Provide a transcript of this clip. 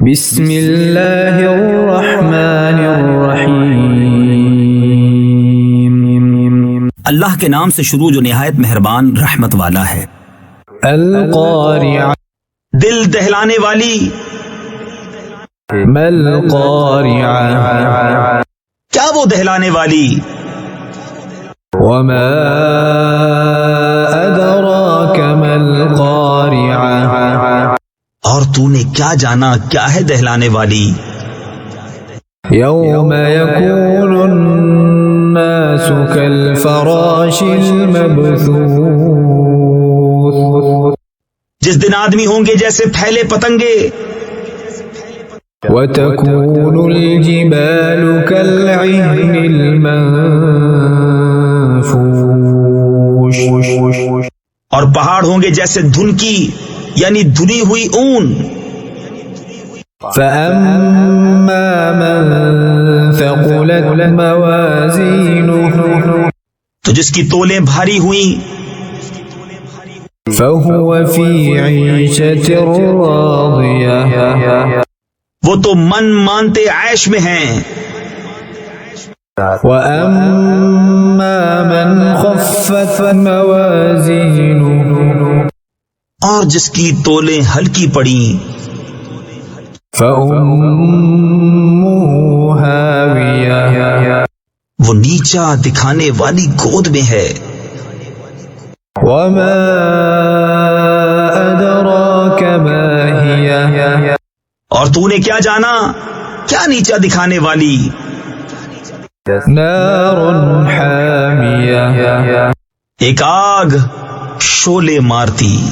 بسم اللہ الرحمن الرحیم، اللہ کے نام سے شروع جو نہایت مہربان رحمت والا ہے۔ القارعہ، دل دہلانے والی۔ ما القارعہ، کیا وہ دہلانے والی؟ وما ادراک ما القارعہ، اور تو نے کیا جانا کیا ہے دہلانے والی؟ یوم یکون الناس کالفراش المبثوث، جس دن آدمی ہوں گے جیسے پھیلے پتنگے، وتكون الجبال كالعهن المنفوش، اور پہاڑ ہوں گے جیسے دھن کی یعنی دھلی ہوئی اون۔ فأما من ثقلت موازينه، تو جس کی تولیں بھاری ہوئیں فهو في عيشة راضية، وہ تو من مانتے عیش میں ہیں۔ وأما من خفت موازينه، اور جس کی تولیں ہلکی پڑیں فأمه هاوية، وہ نیچا دکھانے والی گود میں ہے۔ وما أدراك ما هي، اور تو نے کیا جانا کیا نیچا دکھانے والی؟ نار حامية، ایک آگ شعلے مارتی۔